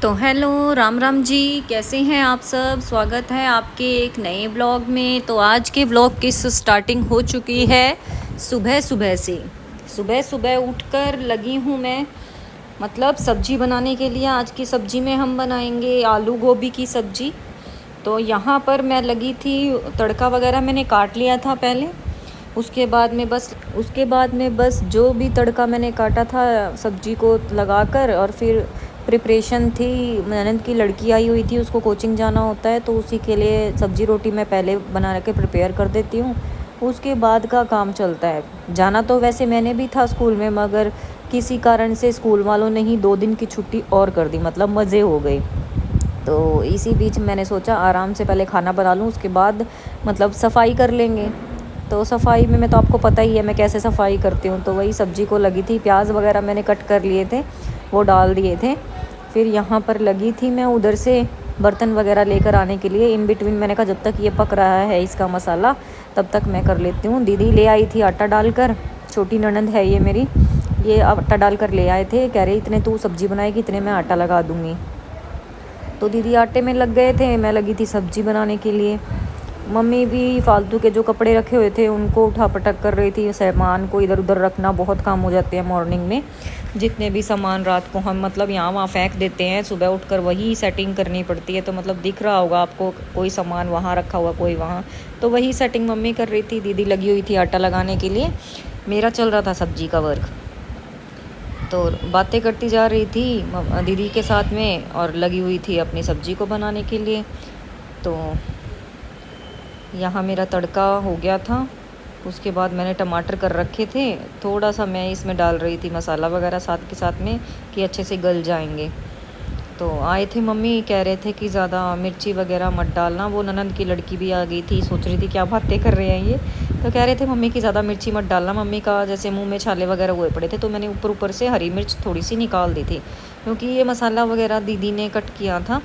तो हेलो राम राम जी, कैसे हैं आप सब। स्वागत है आपके एक नए ब्लॉग में। तो आज के ब्लॉग की स्टार्टिंग हो चुकी है सुबह सुबह से। सुबह सुबह उठकर लगी हूँ मैं, मतलब सब्जी बनाने के लिए। आज की सब्जी में हम बनाएंगे आलू गोभी की सब्जी। तो यहाँ पर मैं लगी थी, तड़का वगैरह मैंने काट लिया था पहले। उसके बाद में बस जो भी तड़का मैंने काटा था सब्जी को लगाकर, और फिर प्रिपरेशन थी। ननद की लड़की आई हुई थी, उसको कोचिंग जाना होता है, तो उसी के लिए सब्जी रोटी मैं पहले बना के प्रिपेयर कर देती हूँ। उसके बाद का काम चलता है। जाना तो वैसे मैंने भी था स्कूल में, मगर किसी कारण से स्कूल वालों ने ही 2 दिन की छुट्टी और कर दी, मतलब मज़े हो गए। तो इसी बीच मैंने सोचा आराम से पहले खाना बना लूँ, उसके बाद मतलब सफाई कर लेंगे। तो सफाई में मैं, तो आपको पता ही है मैं कैसे सफाई करती हूँ। तो वही सब्जी को लगी थी, प्याज वगैरह मैंने कट कर लिए थे, वो डाल दिए थे। फिर यहाँ पर लगी थी मैं उधर से बर्तन वगैरह लेकर आने के लिए। इन बिटवीन मैंने कहा जब तक ये पक रहा है इसका मसाला, तब तक मैं कर लेती हूँ। दीदी ले आई थी आटा डालकर, छोटी ननद है ये मेरी, ये आटा डालकर ले आए थे। कह रहे इतने तू सब्जी बनाएगी, इतने मैं आटा लगा दूँगी। तो दीदी आटे में लग गए थे, मैं लगी थी सब्जी बनाने के लिए। मम्मी भी फालतू के जो कपड़े रखे हुए थे उनको उठा पटक कर रही थी। सामान को इधर उधर रखना बहुत काम हो जाते हैं मॉर्निंग में। जितने भी सामान रात को हम मतलब यहाँ वहाँ फेंक देते हैं, सुबह उठकर वही सेटिंग करनी पड़ती है। तो मतलब दिख रहा होगा आपको, कोई सामान वहाँ रखा हुआ, कोई वहाँ। तो वही सेटिंग मम्मी कर रही थी, दीदी लगी हुई थी आटा लगाने के लिए। मेरा चल रहा था सब्जी का वर्क। तो बातें करती जा रही थी दीदी के साथ में, और लगी हुई थी अपनी सब्जी को बनाने के लिए। तो यहाँ मेरा तड़का हो गया था। उसके बाद मैंने टमाटर कर रखे थे, थोड़ा सा मैं इसमें डाल रही थी मसाला वगैरह साथ के साथ में, कि अच्छे से गल जाएंगे। तो आए थे मम्मी, कह रहे थे कि ज़्यादा मिर्ची वगैरह मत डालना। वो ननद की लड़की भी आ गई थी, सोच रही थी क्या बातें कर रहे हैं ये। तो कह रहे थे मम्मी की ज़्यादा मिर्ची मत डालना, मम्मी का जैसे मुंह में छाले वगैरह हुए पड़े थे। तो मैंने ऊपर ऊपर से हरी मिर्च थोड़ी सी निकाल दी थी, क्योंकि ये मसाला वगैरह दीदी ने कट किया था,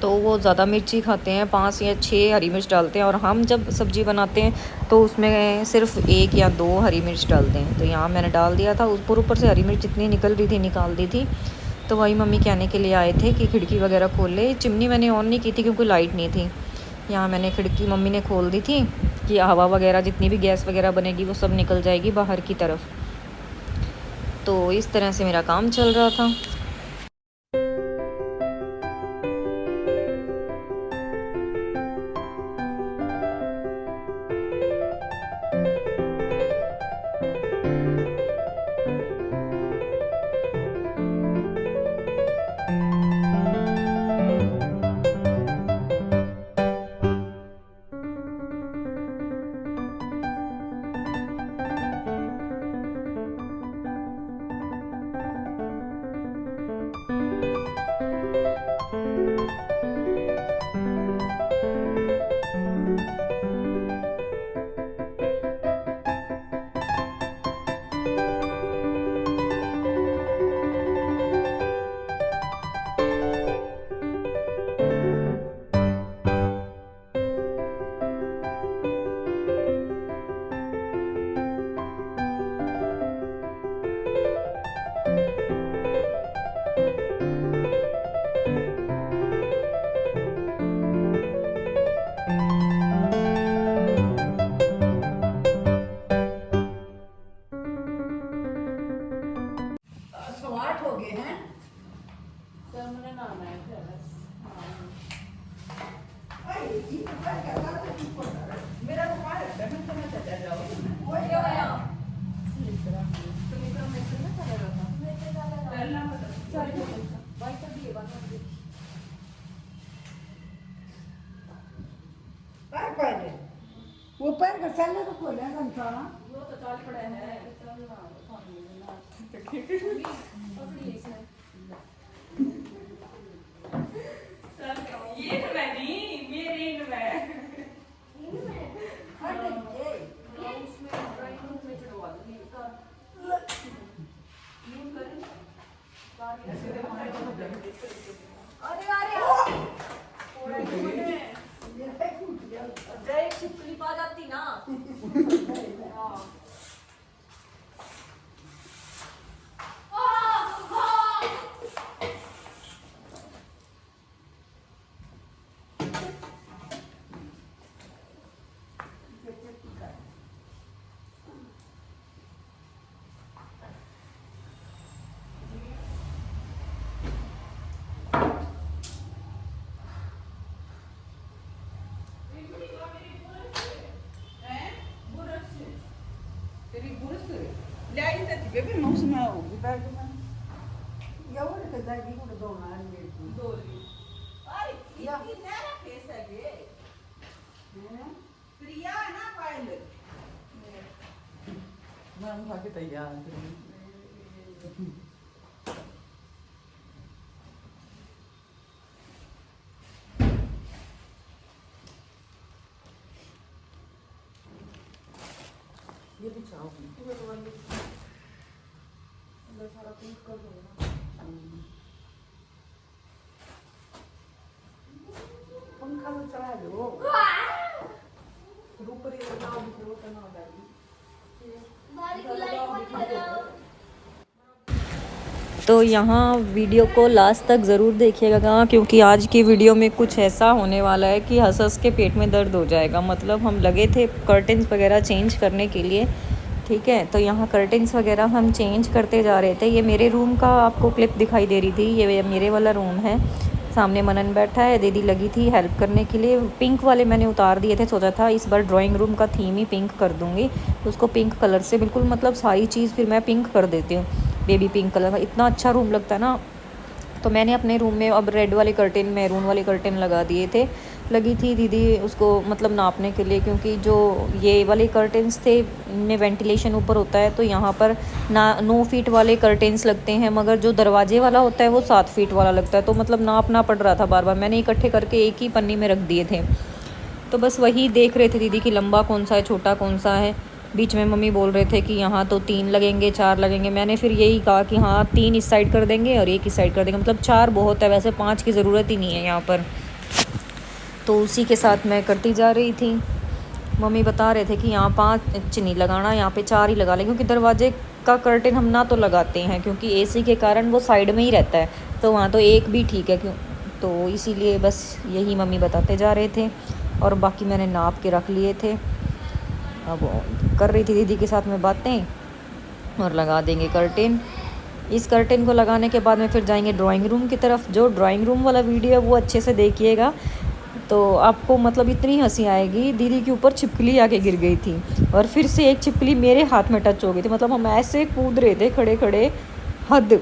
तो वो ज़्यादा मिर्ची खाते हैं, 5 या 6 हरी मिर्च डालते हैं। और हम जब सब्ज़ी बनाते हैं तो उसमें सिर्फ 1 या 2 हरी मिर्च डालते हैं। तो यहाँ मैंने डाल दिया था, ऊपर ऊपर से हरी मिर्च जितनी निकल रही थी निकाल दी थी। तो वही मम्मी कहने के लिए आए थे कि खिड़की वगैरह खोल ले। चिमनी मैंने ऑन नहीं की थी क्योंकि लाइट नहीं थी। यहाँ मैंने खिड़की मम्मी ने खोल दी थी कि हवा वगैरह जितनी भी गैस वगैरह बनेगी वो सब निकल जाएगी बाहर की तरफ। तो इस तरह से मेरा काम चल रहा था। स्वाट हो गए हैं। मेरा तो पार है, मैं तो मत चल रहा हूँ। वो क्या है? वो पैर का चलने तो खोले था। वो तो चाल पड़ा है, ये तो मैं नहीं, मेरे इन में उसमें ड्राइंग रूम में चढ़वा दूंगी अरे अरे छिपकली पा जाती ना। बेबी माउस में होगी बैग में एवढं तर जागी कुठं दोन आणले डोली अरे किती नॅरा फेस है गे प्रिया है ना पायल नाम खा के तैयार ये भी चाहो पूरा तो वाली अंदर सारा पिंक कर दो ना पंखा तो चला दो ऊपर ये लगाओ भी वो करना होता है तो यहाँ वीडियो को लास्ट तक ज़रूर देखिएगा क्योंकि आज की वीडियो में कुछ ऐसा होने वाला है कि हंस हंस के पेट में दर्द हो जाएगा। मतलब हम लगे थे कर्टन्स वगैरह चेंज करने के लिए, ठीक है। तो यहाँ कर्टन्स वगैरह हम चेंज करते जा रहे थे। ये मेरे रूम का आपको क्लिप दिखाई दे रही थी, ये मेरे वाला रूम है। सामने मनन बैठा है, दीदी लगी थी हेल्प करने के लिए। पिंक वाले मैंने उतार दिए थे, सोचा था इस बार ड्राइंग रूम का थीम ही पिंक कर दूँगी, उसको पिंक कलर से बिल्कुल मतलब सारी चीज़ फिर मैं पिंक कर देती हूँ। बेबी पिंक कलर का इतना अच्छा रूम लगता है ना। तो मैंने अपने रूम में अब रेड वाले कर्टेन, मैरून वाले कर्टेन लगा दिए थे। लगी थी दीदी उसको मतलब नापने के लिए, क्योंकि जो ये वाले कर्टेन्स थे इनमें वेंटिलेशन ऊपर होता है, तो यहाँ पर 9 फीट वाले कर्टेन्स लगते हैं, मगर जो दरवाजे वाला होता है वो 7 फीट वाला लगता है। तो मतलब नापना पड़ रहा था बार बार, मैंने इकट्ठे करके एक ही पन्नी में रख दिए थे। तो बस वही देख रहे थे दीदी कि लंबा कौन सा है, छोटा कौन सा है। बीच में मम्मी बोल रहे थे कि यहाँ तो 3 लगेंगे, 4 लगेंगे। मैंने फिर यही कहा कि हाँ 3 इस साइड कर देंगे और 1 इस साइड कर देंगे, मतलब 4 बहुत है, वैसे 5 की ज़रूरत ही नहीं है यहाँ पर। तो उसी के साथ मैं करती जा रही थी। मम्मी बता रहे थे कि यहाँ 5 इंच नहीं लगाना, यहाँ पे 4 ही लगा लें, क्योंकि दरवाजे का कर्टेन हम ना तो लगाते हैं क्योंकि एसी के कारण वो साइड में ही रहता है, तो वहाँ तो 1 भी ठीक है क्यों। तो इसीलिए बस यही मम्मी बताते जा रहे थे और बाकी मैंने नाप के रख लिए थे। अब कर रही थी दीदी के साथ में बातें और लगा देंगे कर्टेन। इस कर्टेन को लगाने के बाद में फिर जाएंगे ड्राइंग रूम की तरफ। जो ड्राइंग रूम वाला वीडियो है वो अच्छे से देखिएगा, तो आपको मतलब इतनी हंसी आएगी। दीदी के ऊपर छिपकली आके गिर गई थी और फिर से एक छिपकली मेरे हाथ में टच हो गई थी। मतलब हम ऐसे कूद रहे थे खड़े खड़े, हद।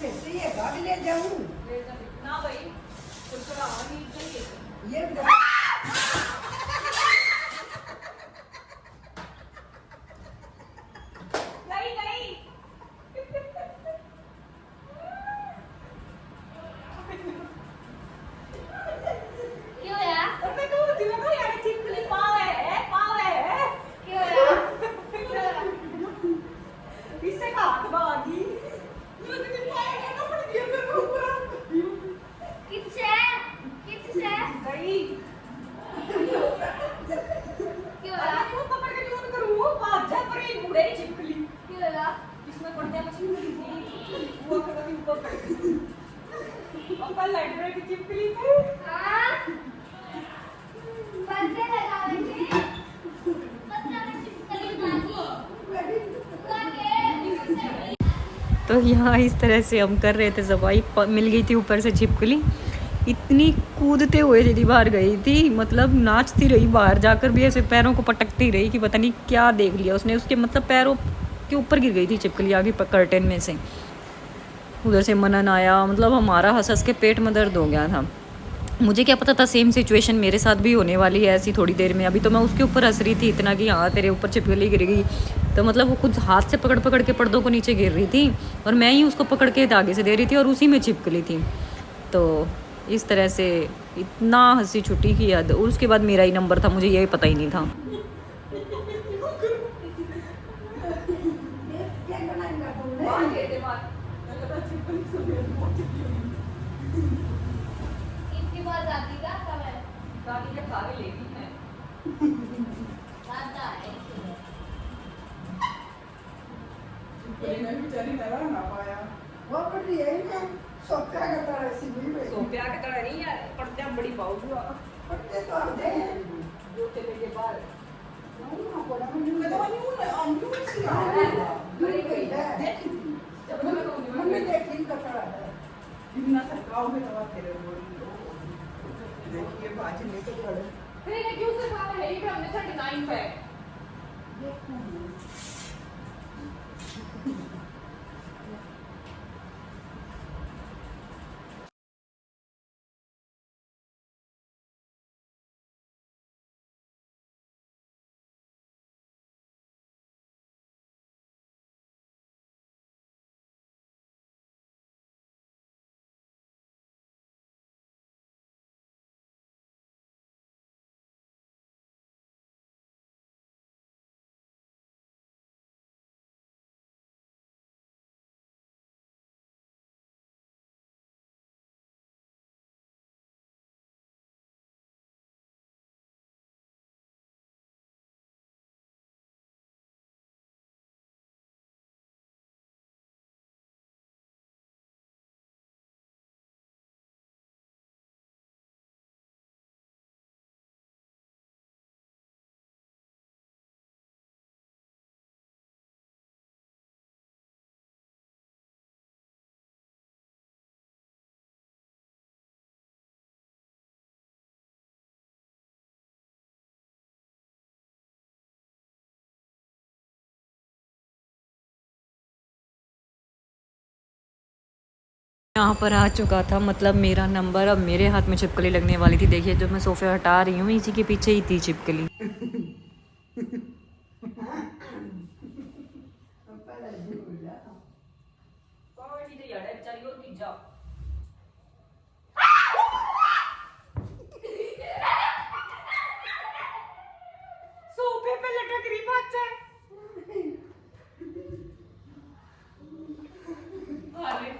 कैसे ये गाड़ी ले जाऊं ना भाई तो नहीं चाहिए ये नहीं नहीं क्यों यार और मैं कहूँ थी ना यार चिपकली पाव है क्यों यार इससे हाथ भागी मुझे भी पाएगा ना पड़ गया मेरे को पूरा किससे किससे गई क्यों अरे यार वो पकड़ के क्यों करूँ बात जा पर एक बूढ़े ही चिपकली क्यों यार इसमें पड़ते हैं चिपकली थी वो कभी ऊपर पड़ गई अपन लाइब्रेरी की चिपकली थी हाँ बंदे लगावे थे पत्ता में चिपकली मारी तो यहाँ इस तरह से हम कर रहे थे सफाई। मिल गई थी ऊपर से छिपकली, इतनी कूदते हुए दीदी बाहर गई थी, मतलब नाचती रही बाहर जाकर भी, ऐसे पैरों को पटकती रही कि पता नहीं क्या देख लिया उसने, उसके मतलब पैरों के ऊपर गिर गई थी छिपकली आगे कर्टेन में से। उधर से मनन आया, मतलब हमारा हंस हंस के पेट में दर्द हो गया था। मुझे क्या पता था सेम सिचुएशन मेरे साथ भी होने वाली है ऐसी थोड़ी देर में। अभी तो मैं उसके ऊपर हंस रही थी इतना कि हाँ तेरे ऊपर छिपकली गिर गई, तो मतलब वो खुद हाथ से पकड़ पकड़ के पर्दों को नीचे गिर रही थी और मैं ही उसको पकड़ के आगे से दे रही थी और उसी में छिपकली थी। तो इस तरह से इतना हंसी छुट्टी की याद। और उसके बाद मेरा ही नंबर था, मुझे ये पता ही नहीं था। क्या बनाएगा तुमने बाहर गए थे बाहर मैं कहता चिपकली से मेरे को इतनी बार जाती का कब है गाड़ी के खाने लेगी है दादा है इसलिए चिपकली में बेचारी नजर ना पाया वो बड़ी है ना सोचा का तरह सी भी वे सोफिया के तरह नहीं है पड़ते बड़ी पाऊ हुआ पड़ते तो आते हैं जो चले के बाद ना पड़ा मैं मैं तो नहीं हूं अमूल सी है दूरी गई है देखी जब मैं कहूंगी हमने देखी कपड़ा है इतना सरकाव में दवा तेरे देखिए बाजी में तो खड़े फिर ये क्यों से खाना है ये हमने 39 पे यहाँ पर आ चुका था, मतलब मेरा नंबर। अब मेरे हाथ में छिपकली लगने वाली थी। देखिए जो मैं सोफे हटा रही हूँ इसी के पीछे ही थी छिपकली। सोफे पे लटक रही बच्चा अरे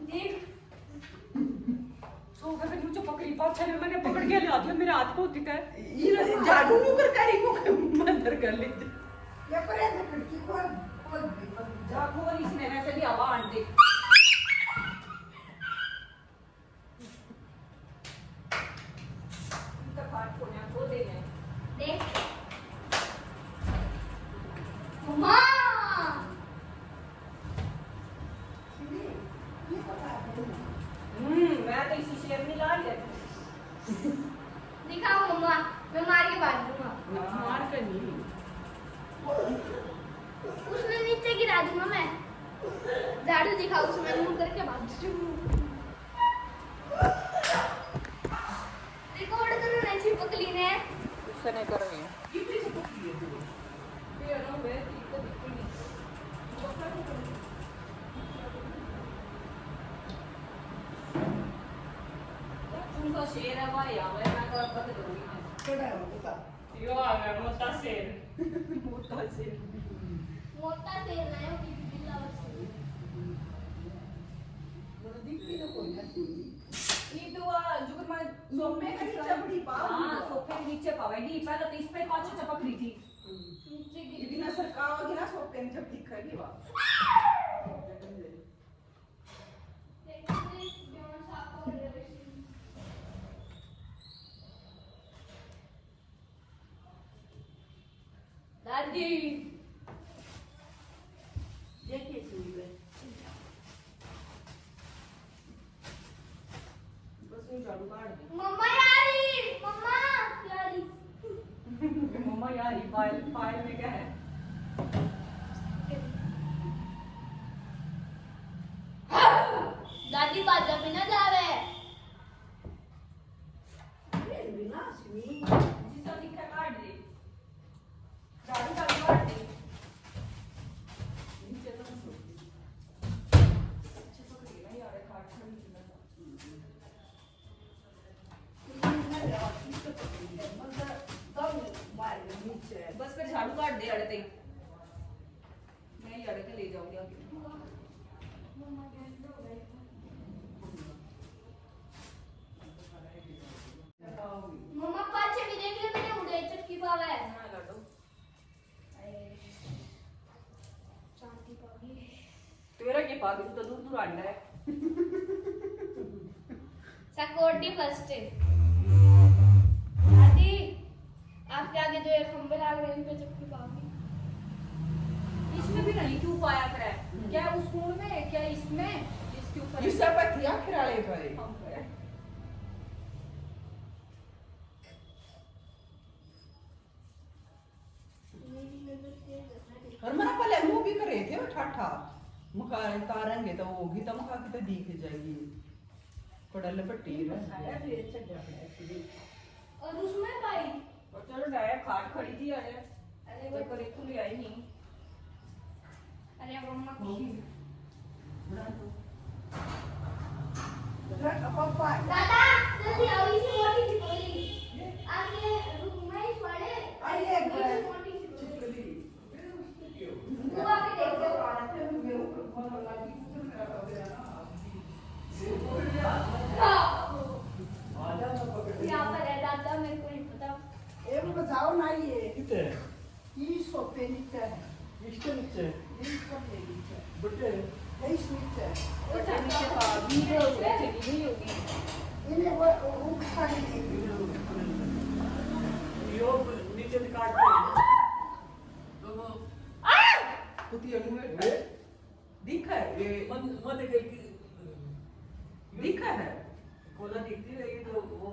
देख सोफे पे नीचे पकड़ी बच्चा ने मैंने पकड़ के ला दिया मेरे हाथ को दिखा ये जादू नहीं कर करी को अंदर कर ले ये पर ऐसे खिड़की खोल जा खोल इसमें वैसे भी हवा आने दे तक हाथ खोल दे मैं देख मम्मा मैं तो इसी शेर में ला लिया दिखाओ मम्मा मैं मार के बांध दूंगा मार कर नहीं शेर है भाई हमें मैं तो अब दूंगी केड़ा होता यो आ गया मोटा शेर मोटा शेर मोटा तेल ना है कि बिल्ला बस बड़ा दिखती तो कोई नहीं ये तो जो मैं सोफे के नीचे बड़ी पाव हां सोफे के नीचे पावेगी पहले तो इस पे कौन सी चपक रही थी नीचे ये गिर बिना सरकाओगी ना सोफे में जब दिखेगी वा देखिए जॉन साहब को रिलेशन दादी देखिए सुई में बस वो झाड़ू काट दे मम्मा यारी मम्मा यारी मम्मा यार ये फाइल फाइल में क्या है दादी बाजा में ना जावे ये बिना सुई जिसका दिखा काट दे झाड़ू काट दे नीचे तो मत सोच अच्छा पकड़ेगा यार काट खड़ी बस फिर झाड़ू काट दे अड़े तई मैं ये अड़े के ले जाऊंगी आगे मम्मा पाछे भी देख ले मैंने उड़े चक्की पावे ना लड़ो शांति पावी तेरा के पागल तो दूर दूर आना है सिक्योरिटी फर्स्ट है दादी आपके आगे जो ये खंबे लग रहे हैं इन पे चक्की पावी इसमें भी नहीं क्यों पाया करे क्या उस कोण में क्या इसमें इसके ऊपर ये सब पतिया खिराले करे हम करे मेरी नजर तेज है और मना पहले मुंह भी करे थे वो ठाठा मुखा तारेंगे तो होगी तो मुखा की तो दिख जाएगी पड़ल पट्टी और उसमें भाई और चलो डायरेक्ट खाट खड़ी थी अरे अरे जब पर एक खुली आई नहीं अरे मम्मा पापा दादा जल्दी आओ इसी मोटी सी बोली आगे रूम में ही पड़े आइए इसी मोटी सी बोली वो आके देखो यहाँ पर है दादा मेरे को नहीं पता एक बताओ ना ये कितने ये सोफे नीचे है इसके नीचे ये सोफे नीचे बटे ये नीचे वो नीचे का वीडियो चली गई होगी इन्हें वो खाली नहीं यो नीचे से काट के तो वो कुतिया में दिखा है ये मन के दिखा है कोला दिखती है ये तो वो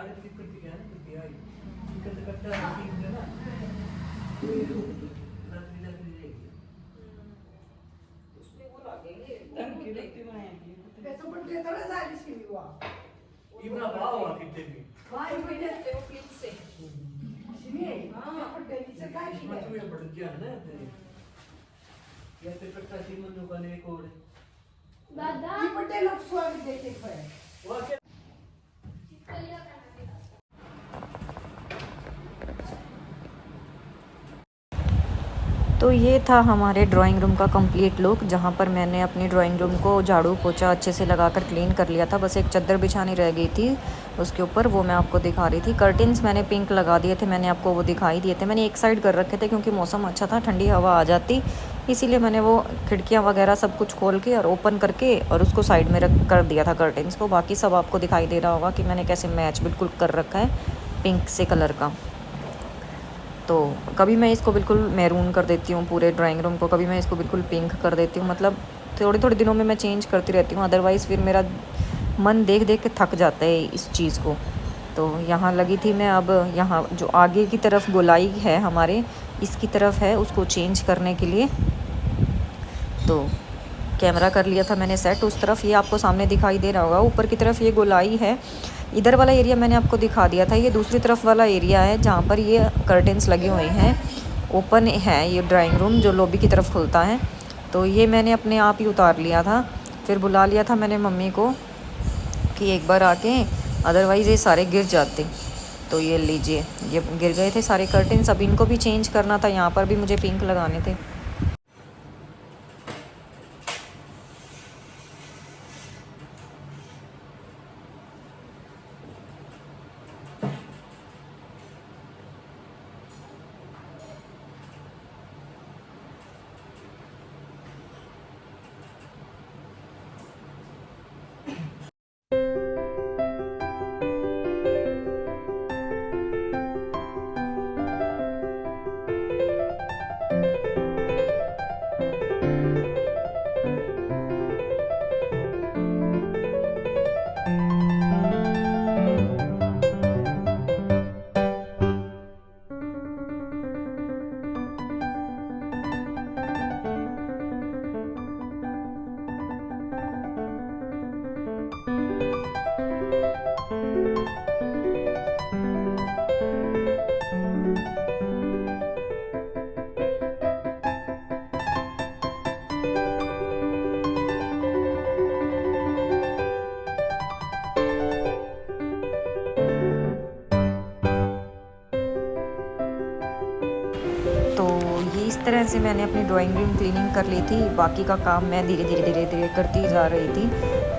आगे की करती है ना करती है इकट्ठा कट्टा ठीक है ना तो ये लकड़ी लकड़ी रहेगी उसमें वो लगेंगे टंकी लगती बनाएगी ये तो बड़े थोड़ा जाली सी हुआ इतना भाव हुआ कितने भी भाई बहन ते वो क्लिप से सुनिए हां बड़े नीचे का ही है मचुए बढ़ गया है ना ये तो कट्टा सीमन दुकान एक और दादा ये बड़े लोग स्वागत देते हैं वो क्या चिपकलियां करना तो ये था हमारे ड्राइंग रूम का कंप्लीट लुक, जहाँ पर मैंने अपनी ड्राइंग रूम को झाड़ू पोछा अच्छे से लगाकर क्लीन कर लिया था। बस एक चादर बिछानी रह गई थी उसके ऊपर, वो मैं आपको दिखा रही थी। कर्टेन्स मैंने पिंक लगा दिए थे, मैंने आपको वो दिखाई दिए थे। मैंने एक साइड कर रखे थे क्योंकि मौसम अच्छा था, ठंडी हवा आ जाती, इसीलिए मैंने वो खिड़कियाँ वगैरह सब कुछ खोल के और ओपन करके और उसको साइड में रख कर दिया था कर्टेन्स को। बाकी सब आपको दिखाई दे रहा होगा कि मैंने कैसे मैच बिल्कुल कर रखा है पिंक से कलर का। तो कभी मैं इसको बिल्कुल मैरून कर देती हूँ पूरे ड्राइंग रूम को, कभी मैं इसको बिल्कुल पिंक कर देती हूँ। मतलब थोड़े थोड़े दिनों में मैं चेंज करती रहती हूँ, अदरवाइज़ फिर मेरा मन देख देख के थक जाता है इस चीज़ को। तो यहाँ लगी थी मैं, अब यहाँ जो आगे की तरफ गोलाई है हमारे, इसकी तरफ है, उसको चेंज करने के लिए तो कैमरा कर लिया था मैंने सेट उस तरफ। ये आपको सामने दिखाई दे रहा होगा, ऊपर की तरफ ये गोलाई है। इधर वाला एरिया मैंने आपको दिखा दिया था, ये दूसरी तरफ वाला एरिया है जहाँ पर ये कर्टेन्स लगे हुए हैं, ओपन है ये ड्राइंग रूम जो लॉबी की तरफ खुलता है। तो ये मैंने अपने आप ही उतार लिया था, फिर बुला लिया था मैंने मम्मी को कि एक बार आके अदरवाइज़ ये सारे गिर जाते। तो ये लीजिए, ये गिर गए थे सारे कर्टन्स। अब इनको भी चेंज करना था, यहाँ पर भी मुझे पिंक लगाने थे। तो ये इस तरह से मैंने अपनी ड्राइंग रूम क्लीनिंग कर ली थी। बाकी का काम मैं धीरे धीरे करती जा रही थी।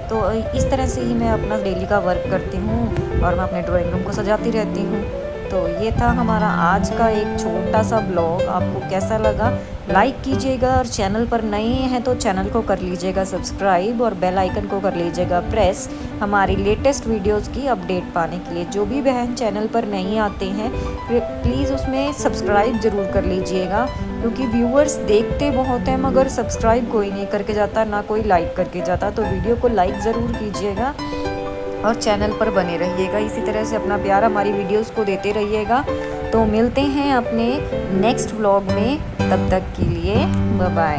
तो इस तरह से ही मैं अपना डेली का वर्क करती हूँ और मैं अपने ड्राइंग रूम को सजाती रहती हूँ। तो ये था हमारा आज का एक छोटा सा ब्लॉग। आपको कैसा लगा लाइक कीजिएगा, और चैनल पर नए हैं तो चैनल को कर लीजिएगा सब्सक्राइब, और बेल आइकन को कर लीजिएगा प्रेस हमारी लेटेस्ट वीडियोस की अपडेट पाने के लिए। जो भी बहन चैनल पर नहीं आते हैं प्लीज़ उसमें सब्सक्राइब ज़रूर कर लीजिएगा, क्योंकि व्यूअर्स देखते बहुत हैं मगर सब्सक्राइब कोई नहीं करके जाता, ना कोई लाइक करके जाता। तो वीडियो को लाइक ज़रूर कीजिएगा और चैनल पर बने रहिएगा। इसी तरह से अपना प्यार हमारी वीडियोस को देते रहिएगा। तो मिलते हैं अपने नेक्स्ट व्लॉग में, तब तक के लिए बाय बाय।